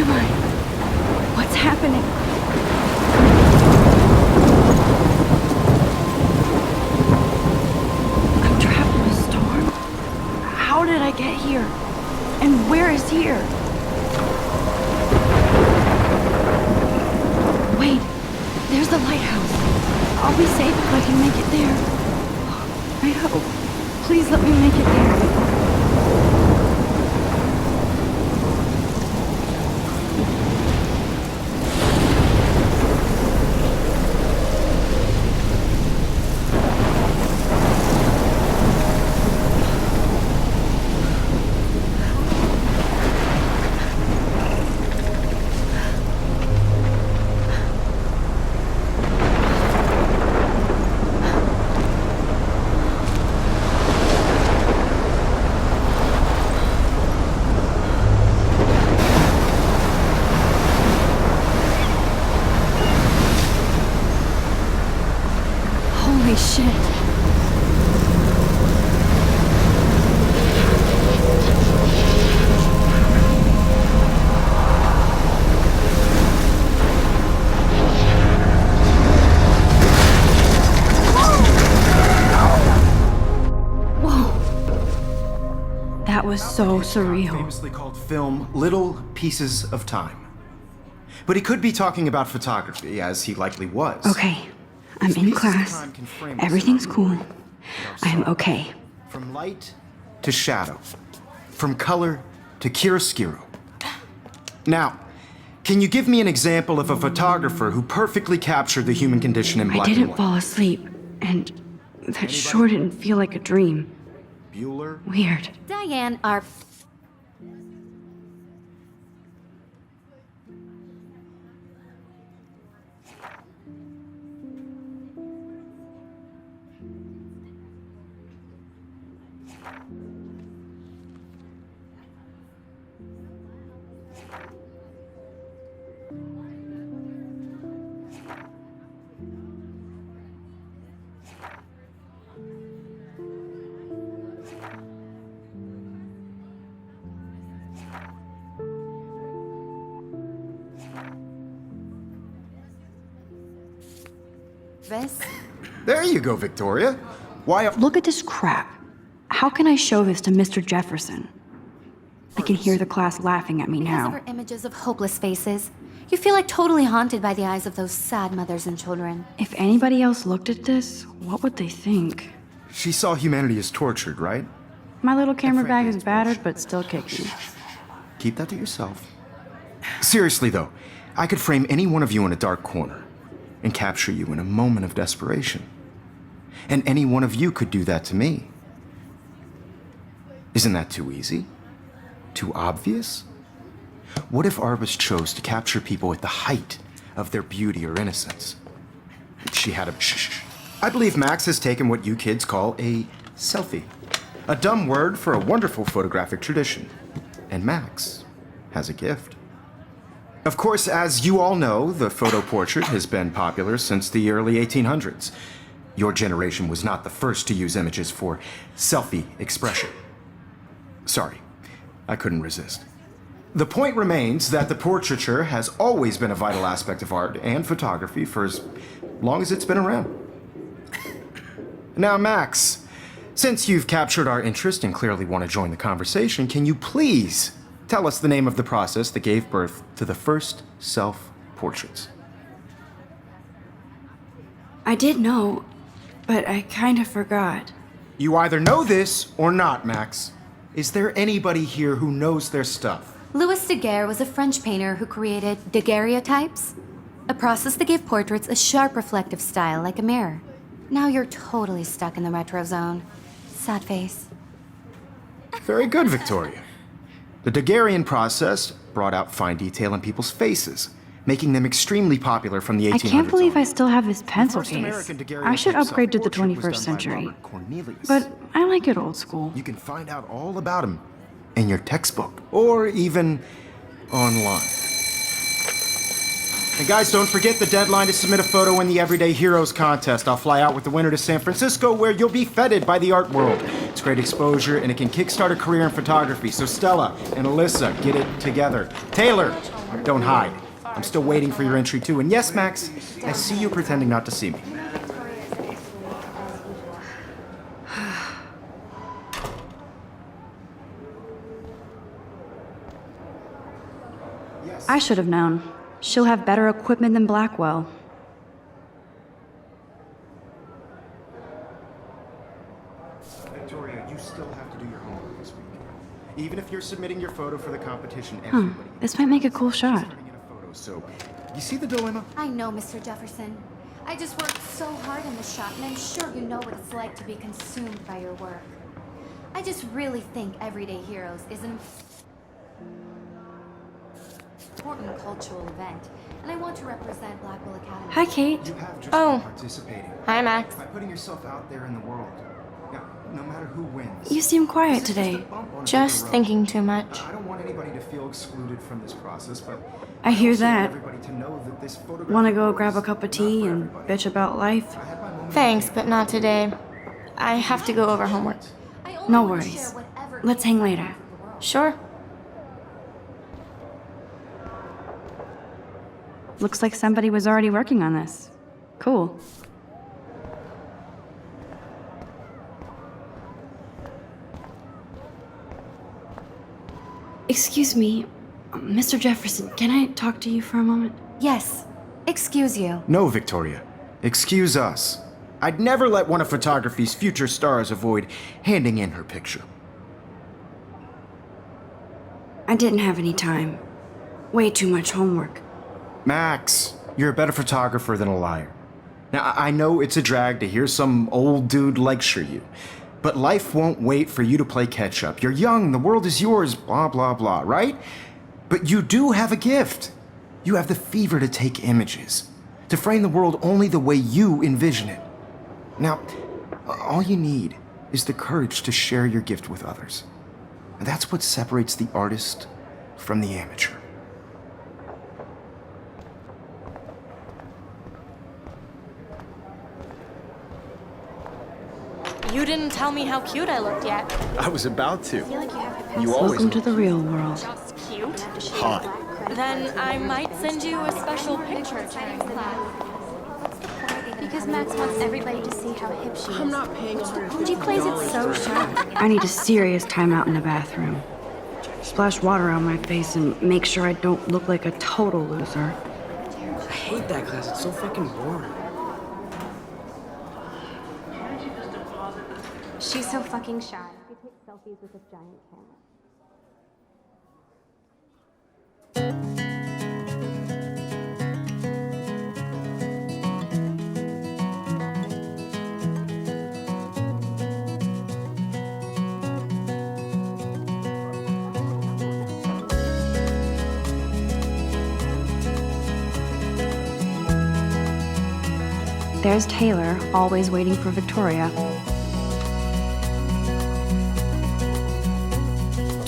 am I? What's happening? I'm trapped in a storm? How did I get here? And where is here? Wait, there's the lighthouse. I'll be safe if I can make it there. I hope. Please let me make it there. Holy shit. Whoa. That was so surreal. Famously called film Little Pieces of Time. But he could be talking about photography, as he likely was. Okay. I'm in class. Everything's cool. I'm okay. From light to shadow. From color to chiaroscuro. Now, can you give me an example of a photographer who perfectly captured the human condition in black and I didn't white? fall asleep, and that sure didn't feel like a dream. Bueller? Weird. Diane, our... This? There you go, Victoria. Why? Look at this crap. How can I show this to Mr. Jefferson? I can hear the class laughing at me Because of now. her images of hopeless faces, you feel like totally haunted by the eyes of those sad mothers and children. If anybody else looked at this, what would they think? She saw humanity as tortured, right? My little camera frankly, bag is it's battered, bullshit. but still kicking. Keep that to yourself. Seriously, though, I could frame any one of you in a dark corner and capture you in a moment of desperation. And any one of you could do that to me. Isn't that too easy? Too obvious? What if Arbus chose to capture people at the height of their beauty or innocence? She had a shh. I believe Max has taken what you kids call a selfie. A dumb word for a wonderful photographic tradition. And Max has a gift. Of course, as you all know, the photo portrait has been popular since the early 1800s. Your generation was not the first to use images for selfie expression. Sorry, I couldn't resist. The point remains that the portraiture has always been a vital aspect of art and photography for as long as it's been around. Now, Max, since you've captured our interest and clearly want to join the conversation, can you please tell us the name of the process that gave birth to the first self-portraits? I did know, but I kind of forgot. You either know this or not, Max. Is there anybody here who knows their stuff? Louis Daguerre was a French painter who created daguerreotypes, a process that gave portraits a sharp reflective style like a mirror. Now you're totally stuck in the retro zone. Sad face. Very good, Victoria. The Daguerrean process brought out fine detail in people's faces, making them extremely popular from the 1800s. I can't believe on. I still have this pencil First case. American daguerreotype I should upgrade to the self-portrait was 21st done by century. Robert Cornelius. But I like it old school. You can find out all about him in your textbook, or even online. And guys, don't forget the deadline to submit a photo in the Everyday Heroes contest. I'll fly out with the winner to San Francisco, where you'll be feted by the art world. It's great exposure, and it can kickstart a career in photography. So Stella and Alyssa, get it together. Taylor, Don't hide. I'm still waiting for your entry too. And yes, Max, I see you pretending not to see me. I should have known. She'll have better equipment than Blackwell. Victoria, you still have to do your homework this week. Even if you're submitting your photo for the competition, everybody This might make a cool shot. turning in a photo. So, you see the dilemma? I know, Mr. Jefferson. I just worked so hard in the shop, and I'm sure you know what it's like to be consumed by your work. I just really think Everyday Heroes is an important cultural event, and I want to represent Blackwell Academy. Hi, Kate. You have just Oh. been participating. Hi, Max. By putting yourself out there in the world. Now, no matter who wins. You seem quiet this is today. just a bump on a Just bigger road. thinking too much. I don't want anybody to feel excluded from this process, but I hear also want that. everybody to know that this photograph Want to go is grab a cup of not tea for and everybody. bitch about life? I had my moment Thanks, of but not today. I have to go over homework. I only No want to worries. share whatever Let's hang later. Sure. Looks like somebody was already working on this. Cool. Excuse me, Mr. Jefferson, can I talk to you for a moment? Yes. Excuse you. No, Victoria. Excuse us. I'd never let one of photography's future stars avoid handing in her picture. I didn't have any time. Way too much homework. Max, you're a better photographer than a liar. Now, I know it's a drag to hear some old dude lecture you, but life won't wait for you to play catch up. You're young, the world is yours, blah, blah, blah, right? But you do have a gift. You have the fever to take images, to frame the world only the way you envision it. Now, all you need is the courage to share your gift with others. And that's what separates the artist from the amateur. You didn't tell me how cute I looked yet. I was about to. You always Welcome to the real world. Just cute? hot. Then I might send you a special picture during class. Because Max wants everybody to see how hip she is. I'm not paying $150. She plays it so sharp. I need a serious timeout in the bathroom. Splash water on my face and make sure I don't look like a total loser. I hate that class. It's so fucking boring. She's so fucking shy. She takes selfies with this giant camera. There's Taylor, always waiting for Victoria.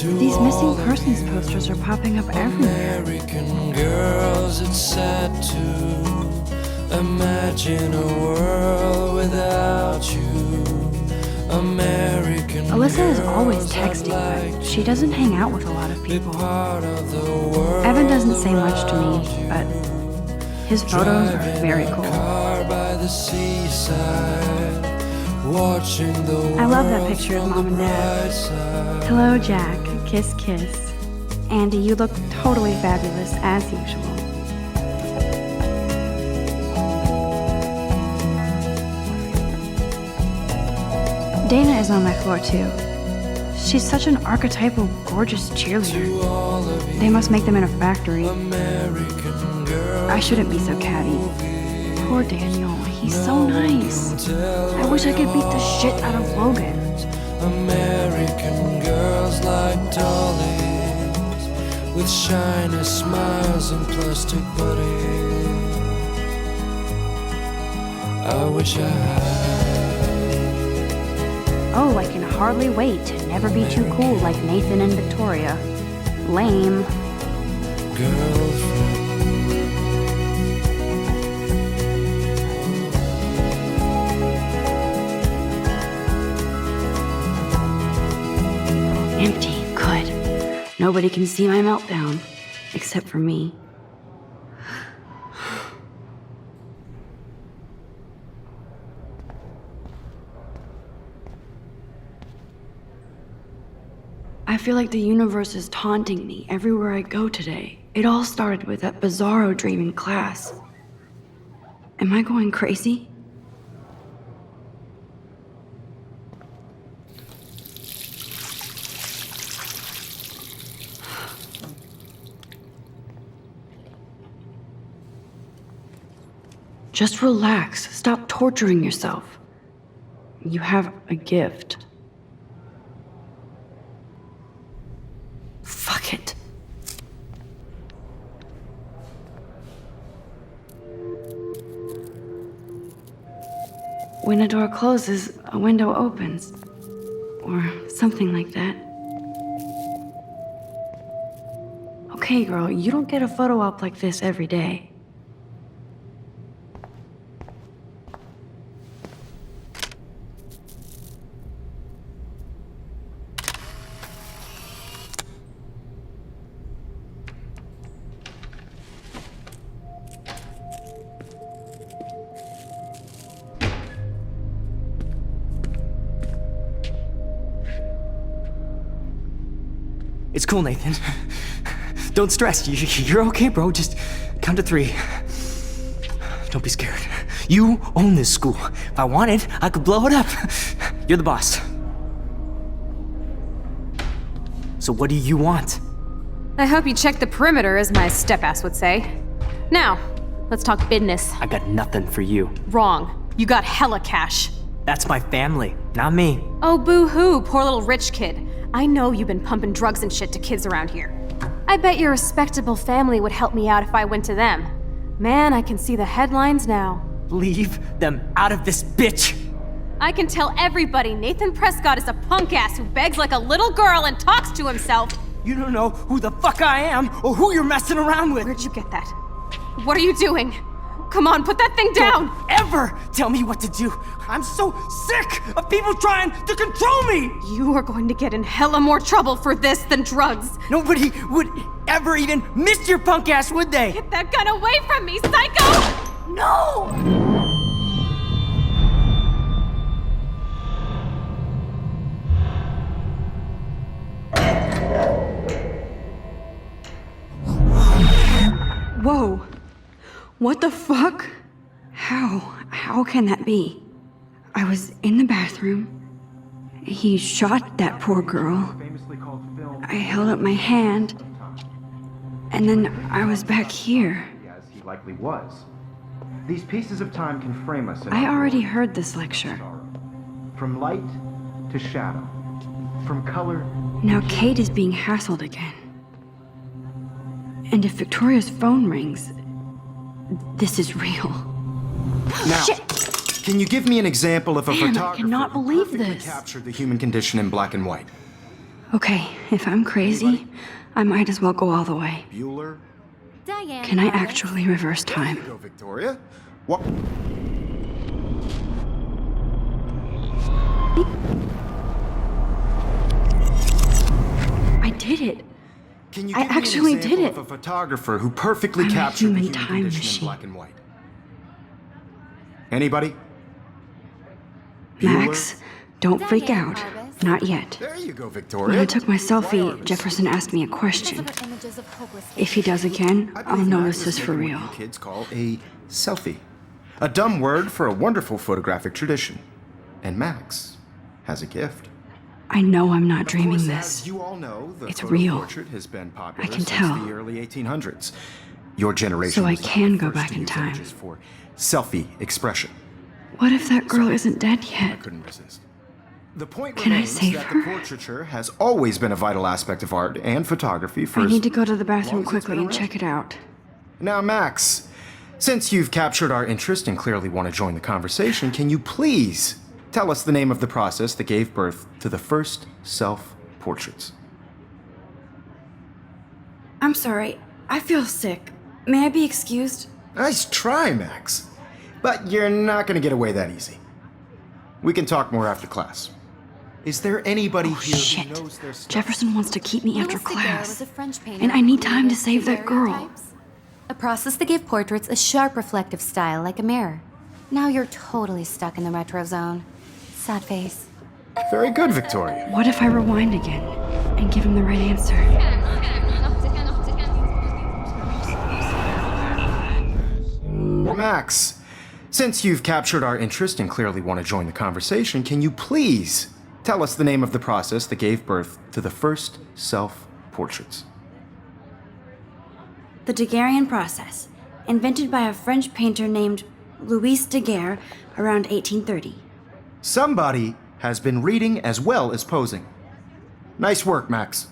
These missing persons posters are popping up everywhere. American girls, it's sad to imagine a world without you. American Alyssa is always girls, texting, I'd but like she doesn't hang out with a lot of to be people. part of the world Evan doesn't say much to me, around but you. his photos are Driving very a cool. car by the seaside, watching the I love that world picture of from Mom and the Dad. bright side. Hello, Jack. Kiss, kiss. Andy, you look totally fabulous, as usual. Dana is on my floor, too. She's such an archetypal, gorgeous cheerleader. To all of you They must make them in a factory. American girls, I shouldn't be so catty. Poor Daniel. He's so nice. I wish I could beat the shit out of Logan. American girls like dollies with shiny smiles and plastic bodies. I wish I had Oh, I can hardly wait to never be too cool like Nathan and Victoria. Lame. girlfriend. Empty. Good. Nobody can see my meltdown. except for me. I feel like the universe is taunting me everywhere I go today. It all started with that bizarro dream in class. Am I going crazy? Just relax. Stop torturing yourself. You have a gift. Fuck it. When a door closes, a window opens. Or something like that. Okay, girl, you don't get a photo op like this every day. It's cool, Nathan. Don't stress. You're okay, bro. Just count to 3. Don't be scared. You own this school. If I wanted, I could blow it up. You're the boss. So what do you want? I hope you checked the perimeter, as my step-ass would say. Now, let's talk business. I got nothing for you. Wrong. You got hella cash. That's my family, not me. Oh, boo-hoo, poor little rich kid. I know you've been pumping drugs and shit to kids around here. I bet your respectable family would help me out if I went to them. Man, I can see the headlines now. Leave them out of this bitch! I can tell everybody Nathan Prescott is a punk ass who begs like a little girl and talks to himself. You don't know who the fuck I am or who you're messing around with. Where'd you get that? What are you doing? Come on, put that thing down! Don't ever tell me what to do! I'm so sick of people trying to control me! You are going to get in hella more trouble for this than drugs. Nobody would ever even miss your punk ass, would they? Get that gun away from me, psycho! No! Whoa. What the fuck? How can that be? I was in the bathroom. He shot that poor girl. I held up my hand. And then I was back here. As he likely was. These pieces of time can frame us in I our already world. heard this lecture. From light to shadow. From color. Now Kate is being hassled again. And if Victoria's phone rings, this is real. Now, Shit! can you give me an example of a Damn, I photographer cannot who believe perfectly this. captured the human condition in black and white? Okay, if I'm crazy, I might as well go all the way. Bueller? Diane. Can I actually reverse There you time? go, Victoria. What? I did it. Can you I give actually me an example did it. of a photographer who perfectly I'm a captured the human human time condition machine. in black and white? Anybody? Max, don't freak Diane out. Arbus. Not yet. There you go, When Victoria. I took my Why selfie, Arbus? Jefferson asked me a question. Because of her images of hopelessness. If he does again, I I'll believe know Max this was is for making real. what you kids call a selfie. A dumb word for a wonderful photographic tradition. And Max has a gift. I know I'm not Of dreaming course, this. as you all know, the It's photo real. portrait has been popular I can since tell. the early 1800s. Your generation So I was not can the go first back to in use time. images for selfie expression. What if that girl isn't dead I yet? couldn't resist. The point Can I remains save that her? the portraiture has always been a vital aspect of art and photography for I as need to go to the long bathroom as it's quickly been and around. check it out. Now, Max, since you've captured our interest and clearly want to join the conversation, can you please tell us the name of the process that gave birth to the first self-portraits? I'm sorry. I feel sick. May I be excused? Nice try, Max. But you're not going to get away that easy. We can talk more after class. Is there anybody here Shit. who knows their stuff? Jefferson wants to keep me after Louis Daguerre class. was a French painter And I need who time to created save that girl. daguerreotypes, a process that gave portraits a sharp reflective style like a mirror. Now you're totally stuck in the retro zone. Sad face. Very good, Victoria. What if I rewind again and give him the right answer? Max, since you've captured our interest and clearly want to join the conversation, can you please tell us the name of the process that gave birth to the first self-portraits? The Daguerrean process, invented by a French painter named Louis Daguerre around 1830. Somebody has been reading as well as posing. Nice work, Max.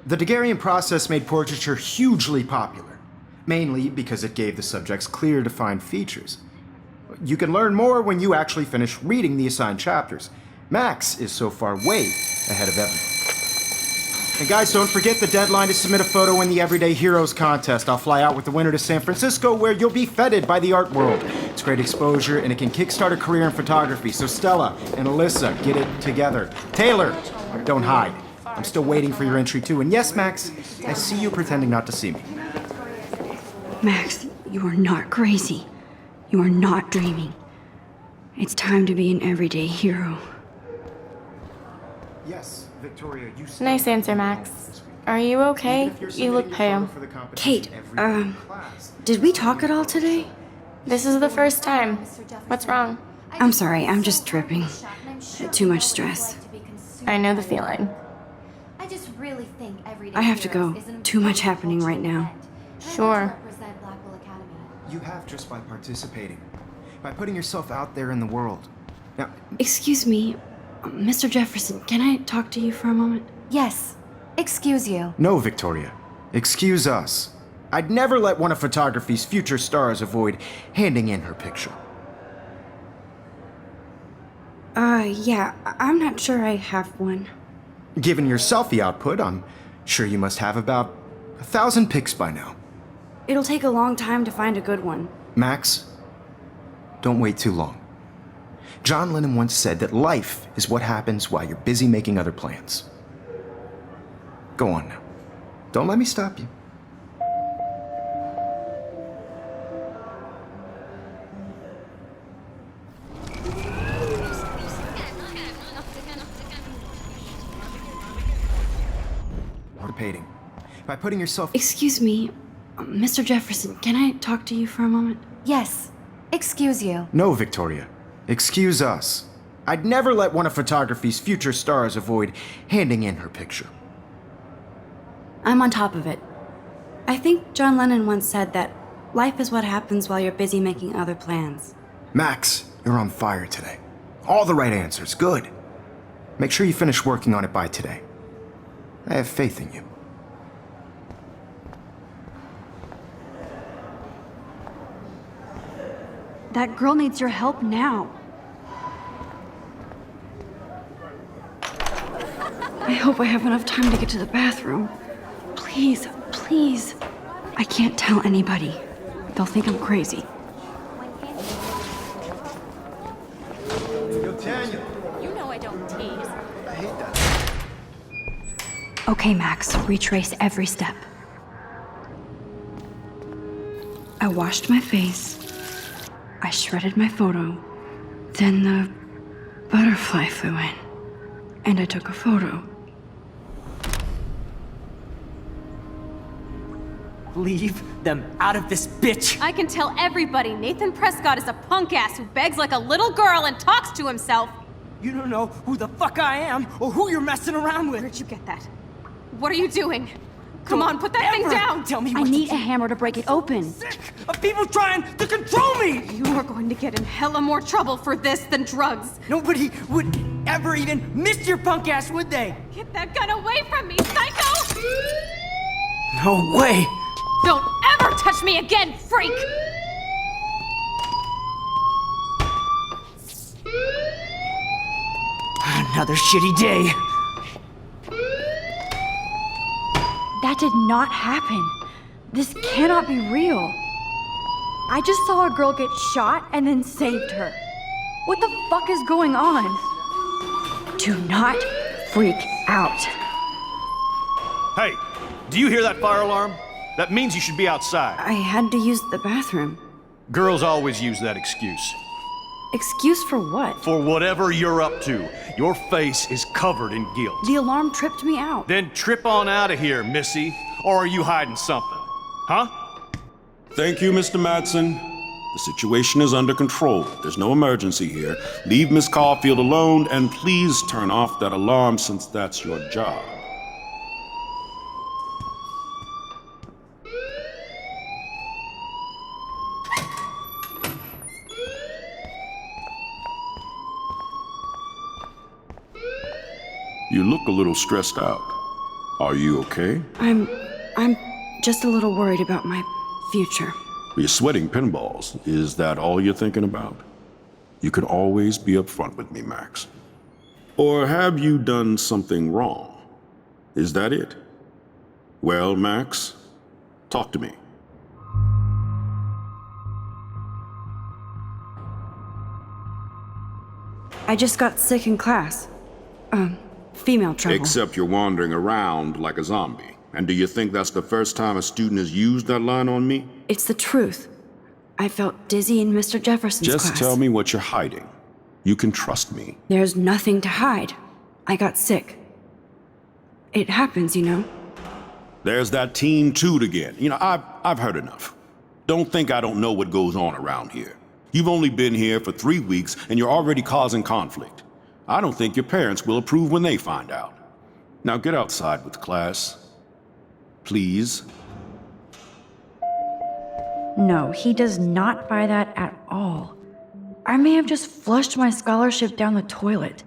The Daguerrean process made portraiture hugely popular, mainly because it gave the subjects clear, defined features. You can learn more when you actually finish reading the assigned chapters. Max is so far way ahead of everyone. And guys, don't forget the deadline to submit a photo in the Everyday Heroes contest. I'll fly out with the winner to San Francisco, where you'll be feted by the art world. It's great exposure, and it can kickstart a career in photography. So Stella and Alyssa, get it together. Taylor, don't hide. I'm still waiting for your entry too. And yes, Max, I see you pretending not to see me. Max, you are not crazy. You are not dreaming. It's time to be an everyday hero. Yes, Victoria, you Nice answer, Max. Are you okay? You look pale. Kate, did we talk at all today? This is the first time. What's wrong? I'm sorry, I'm just tripping. Too much stress. I know the feeling. I just really think everyday I have to heroes go. is an Too much important happening right cultural now. event. Sure. Represent Blackwell Academy. You have just by participating, by putting yourself out there in the world. Now, Excuse me, Mr. Jefferson, can I talk to you for a moment? Yes. Excuse you. no, Victoria. Excuse us. I'd never let one of photography's future stars avoid handing in her picture. Yeah, I'm not sure I have one. Given your selfie output, I'm sure you must have about 1,000 pics by now. It'll take a long time to find a good one. Max, don't wait too long. John Lennon once said that life is what happens while you're busy making other plans. Go on now. Don't let me stop you. Participating. By putting yourself... Excuse me, Mr. Jefferson, can I talk to you for a moment? Yes. Excuse you. No, Victoria. Excuse us. I'd never let one of photography's future stars avoid handing in her picture. I'm on top of it. I think John Lennon once said that life is what happens while you're busy making other plans. Max, you're on fire today. All the right answers. Good. Make sure you finish working on it by today. I have faith in you. That girl needs your help now. I hope I have enough time to get to the bathroom. Please, please. I can't tell anybody. They'll think I'm crazy. You know I don't tease. I hate that. Okay, Max, retrace every step. I washed my face. I shredded my photo. Then the butterfly flew in. And I took a photo. Leave them out of this bitch! I can tell everybody Nathan Prescott is a punk ass who begs like a little girl and talks to himself. You don't know who the fuck I am or who you're messing around with. Where'd you get that? What are you doing? Come on, put that thing down! Tell me I what need to a hammer to break it open. sick of people trying to control me! You are going to get in hella more trouble for this than drugs. Nobody would ever even miss your punk ass, would they? Get that gun away from me, psycho! No way! Don't ever touch me again, freak! Another shitty day. That did not happen. This cannot be real. I just saw a girl get shot and then saved her. What the fuck is going on? Do not freak out. Hey, do you hear that fire alarm? That means you should be outside. I had to use the bathroom. Girls always use that excuse. Excuse for what? For whatever you're up to, your face is covered in guilt. The alarm tripped me out. Then trip on out of here, Missy. Or are you hiding something? Huh? Thank you, Mr. Madsen. The situation is under control. There's no emergency here. Leave Miss Caulfield alone, and please turn off that alarm since that's your job. You look a little stressed out. Are you okay? I'm just a little worried about my future. You're sweating pinballs. Is that all you're thinking about? You can always be upfront with me, Max. Or have you done something wrong? Is that it? Well, Max, talk to me. I just got sick in class. Female trouble. Except you're wandering around like a zombie. And do you think that's the first time a student has used that line on me? It's the truth. I felt dizzy in Mr. Jefferson's class. Just tell me what you're hiding. You can trust me. There's nothing to hide. I got sick. It happens, you know. There's that teen toot again. I've heard enough. Don't think I don't know what goes on around here. You've only been here for 3 weeks and you're already causing conflict. I don't think your parents will approve when they find out. Now get outside with class. Please. No, he does not buy that at all. I may have just flushed my scholarship down the toilet.